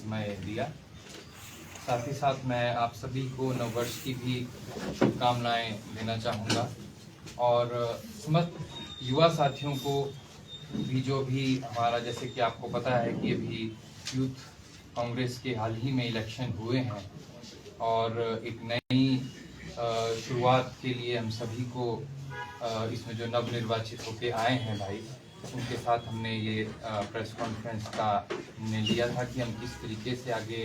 समय दिया। साथ ही साथ मैं आप सभी को नववर्ष की भी शुभकामनाएं देना चाहूँगा और समस्त युवा साथियों को भी, जो भी हमारा, जैसे कि आपको पता है कि अभी यूथ कांग्रेस के हाल ही में इलेक्शन हुए हैं और एक नई शुरुआत के लिए हम सभी को इसमें जो नवनिर्वाचित होके आए हैं भाई, उनके साथ हमने ये प्रेस कॉन्फ्रेंस का हमने लिया था कि हम किस तरीके से आगे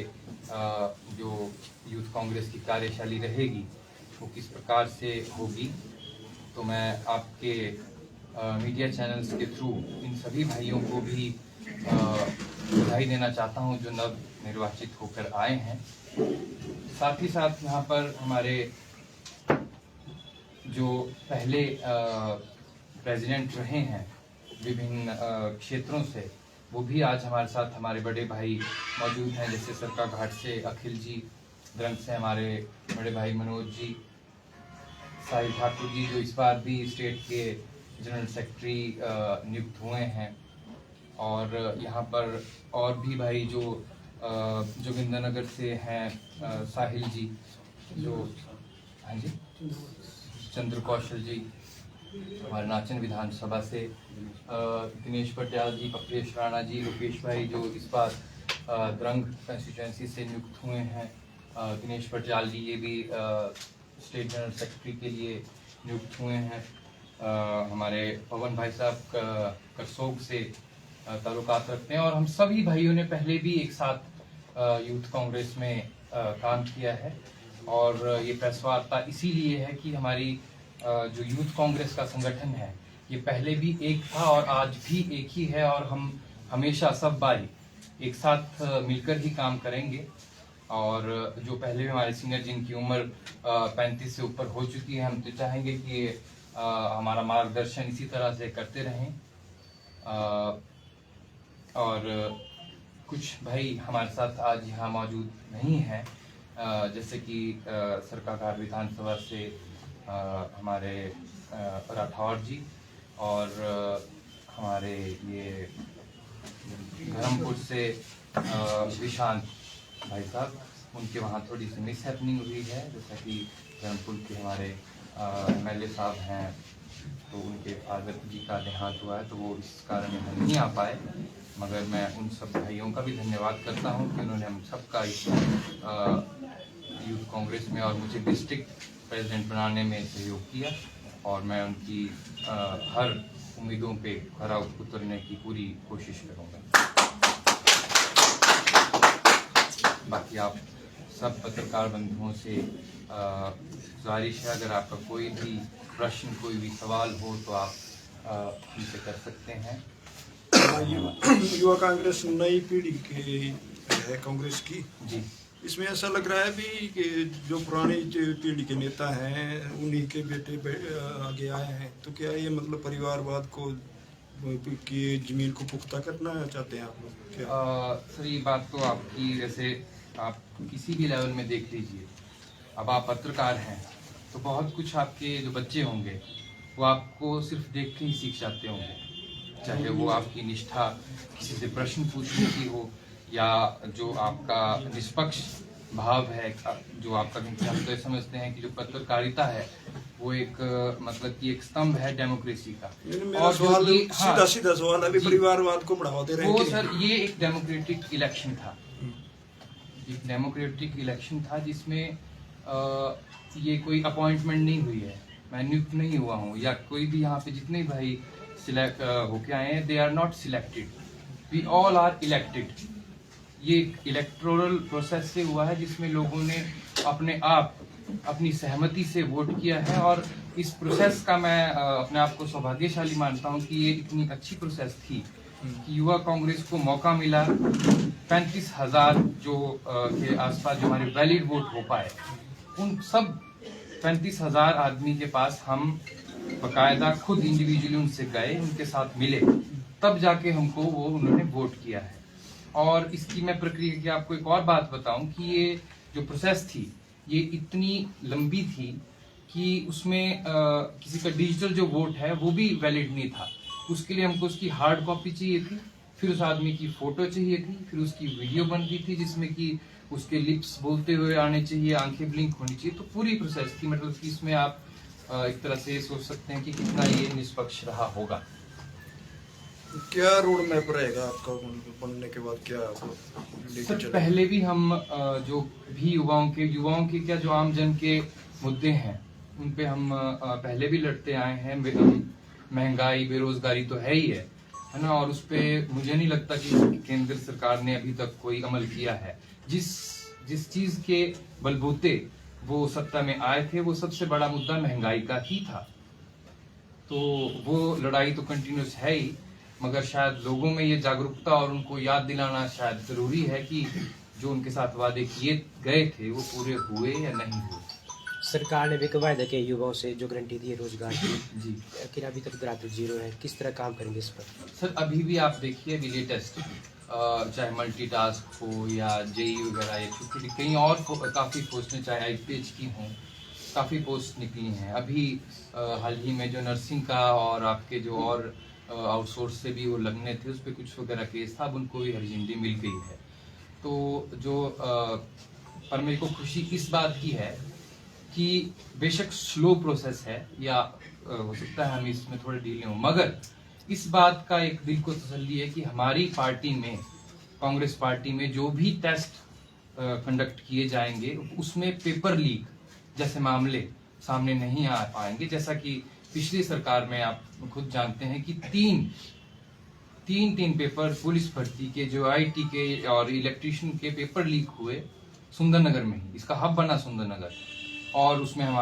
जो यूथ कांग्रेस की कार्यशैली रहेगी वो किस प्रकार से होगी। तो मैं आपके मीडिया चैनल्स के थ्रू इन सभी भाइयों को भी बधाई देना चाहता हूं जो नव निर्वाचित होकर आए हैं। साथ ही साथ यहाँ पर हमारे जो पहले प्रेसिडेंट रहे हैं विभिन्न क्षेत्रों से, वो भी आज हमारे साथ हमारे बड़े भाई मौजूद हैं। जैसे सरकाघाट से अखिल जी, द्रंग से हमारे बड़े भाई मनोज जी, साहिल ठाकुर जी जो इस बार भी स्टेट के जनरल सेक्रेटरी नियुक्त हुए हैं, और यहाँ पर और भी भाई जो जोगिंद्रनगर से हैं साहिल जी, जो हाँ जी, चंद्र कौशल जी हमारे नाचन विधानसभा से, दिनेश पटियाल जी, कपिलेश राणा जी, रुपेश भाई जो इस बार द्रंग कंस्टिट्यूएंसी से नियुक्त हुए हैं, दिनेश पटियाल जी ये भी स्टेट जनरल सेक्रेटरी के लिए नियुक्त हुए हैं, हमारे पवन भाई साहब करसोग से ताल्लुकात रखते हैं, और हम सभी भाइयों ने पहले भी एक साथ यूथ कांग्रेस में काम किया है। और ये प्रेस वार्ता इसीलिए है कि हमारी जो यूथ कांग्रेस का संगठन है ये पहले भी एक था और आज भी एक ही है, और हम हमेशा सब भाई एक साथ मिलकर ही काम करेंगे। और जो पहले भी हमारे सीनियर जिनकी उम्र 35 से ऊपर हो चुकी है, हम तो चाहेंगे कि हमारा मार्गदर्शन इसी तरह से करते रहें। और कुछ भाई हमारे साथ आज यहाँ मौजूद नहीं हैं, जैसे कि सरकाघाट विधानसभा से हमारे राठौर जी, और हमारे ये धर्मपुर से विशांत भाई साहब, उनके वहाँ थोड़ी सी मिस हैपनिंग हुई है। जैसा कि धर्मपुर के हमारे MLA साहब हैं, तो उनके फादर जी का देहांत हुआ है, तो वो इस कारण यहाँ नहीं आ पाए। मगर मैं उन सब भाइयों का भी धन्यवाद करता हूँ कि उन्होंने हम सबका इस यूथ कांग्रेस में और मुझे डिस्ट्रिक्ट प्रेसिडेंट बनाने में सहयोग किया, और मैं उनकी हर उम्मीदों पे खरा उतरने की पूरी कोशिश करूँगा। बाकी आप सब पत्रकार बंधुओं से गुजारिश है, अगर आपका कोई भी प्रश्न, कोई भी सवाल हो तो आप हमसे कर सकते हैं। युवा कांग्रेस नई पीढ़ी की है कांग्रेस की जी, इसमें ऐसा लग रहा है भी कि जो पुरानी पीढ़ी के नेता हैं उन्हीं के बेटे आगे आए हैं, तो क्या ये मतलब परिवारवाद को की जमीन को पुख्ता करना चाहते हैं आप लोग क्या? सर ये बात तो आपकी, जैसे आप किसी भी लेवल में देख लीजिए, अब आप पत्रकार हैं तो बहुत कुछ आपके जो बच्चे होंगे वो आपको सिर्फ देख के ही सीख जाते होंगे, चाहे वो आपकी निष्ठा किसी से प्रश्न पूछने की हो, या जो आपका निष्पक्ष भाव है, जो आपका, क्योंकि हम तो समझते हैं कि जो पत्रकारिता है वो एक मतलब कि एक स्तंभ है डेमोक्रेसी का। और सीधा सवाल अभी परिवारवाद को बढ़ावा दे रहे हैं वो सर, ये एक डेमोक्रेटिक इलेक्शन था, एक डेमोक्रेटिक इलेक्शन था जिसमें ये कोई अपॉइंटमेंट नहीं हुई है, मैं नियुक्त नहीं हुआ हूँ, या कोई भी यहाँ पे जितने भाई सिलेक्ट होके आए हैं, they are not selected, we all are elected. ये इलेक्टोरल प्रोसेस से हुआ है जिसमें लोगों ने अपने आप अपनी सहमति से वोट किया है, और इस प्रोसेस का मैं अपने आप को सौभाग्यशाली मानता हूं कि ये इतनी अच्छी प्रोसेस थी कि युवा कांग्रेस को मौका मिला 35,000 जो के आसपास जो हमारे वैलिड वोट हो पाए, उन सब 35,000 आदमी के पास हम बकायदा खुद इंडिविजुअली उनसे गए, उनके साथ मिले, तब जाके हमको वो उन्होंने वोट किया है। और इसकी मैं प्रक्रिया की आपको एक और बात बताऊं कि ये जो प्रोसेस थी ये इतनी लंबी थी कि उसमें किसी का डिजिटल जो वोट है वो भी वैलिड नहीं था, उसके लिए हमको उसकी हार्ड कॉपी चाहिए थी, फिर उस आदमी की फोटो चाहिए थी, फिर उसकी वीडियो बनती थी जिसमें कि उसके लिप्स बोलते हुए आने चाहिए, आंखें ब्लिंक होनी चाहिए। तो पूरी प्रोसेस थी, मतलब कि इसमें आप एक तरह से सोच सकते हैं कि कितना ये निष्पक्ष रहा होगा। क्या रोड मैप रहेगा आपका बनने के बाद, क्या लेके सर चलेंगे? पहले भी हम जो भी युवाओं के क्या, जो आम जन के मुद्दे हैं उन पे हम पहले भी लड़ते आए हैं। महंगाई, बेरोजगारी तो है ही है ना, और उस पे मुझे नहीं लगता कि केंद्र सरकार ने अभी तक कोई अमल किया है। जिस चीज के बलबूते वो सत्ता में आए थे, वो सबसे बड़ा मुद्दा महंगाई का ही था। तो वो लड़ाई तो कंटिन्यूस है ही, मगर शायद लोगों में ये जागरूकता और उनको याद दिलाना शायद जरूरी है कि जो उनके साथ वादे किए गए थे वो पूरे हुए या नहीं हुए। सरकार ने भी वायदा किया युवाओं से, जो गारंटी दी है रोजगार की, जी लेकिन अभी तक ग्राफ जीरो है। किस तरह काम करेंगे इस पर? सर, अभी भी आप देखिए, अभी लेटेस्ट चाहे मल्टीटास्क हो या जेई वगैरह या छोटी कहीं और काफी पोस्टें, चाहे आईपीएच की हों, काफी पोस्ट निकली हैं। अभी हाल ही में जो नर्सिंग का और आपके जो और आउटसोर्स से भी वो लगने थे, उस पर कुछ वगैरह केस था, अब उनको भी हरी झंडी मिल गई है। तो जो पर मेरे को खुशी इस बात की है कि बेशक स्लो प्रोसेस है या हो सकता है हम इसमें थोड़े ढीले हों, मगर इस बात का एक दिल को तसल्ली है कि हमारी पार्टी में, कांग्रेस पार्टी में जो भी टेस्ट कंडक्ट किए जाएंगे उसमें पेपर लीक जैसे मामले सामने नहीं आ पाएंगे। जैसा कि पिछली सरकार में आप खुद जानते हैं कि तीन पेपर पुलिस भर्ती के, जो आईटी के और इलेक्ट्रिशियन के पेपर लीक हुए सुंदरनगर में ही। इसका हब बना सुंदरनगर, और उसमें हमारा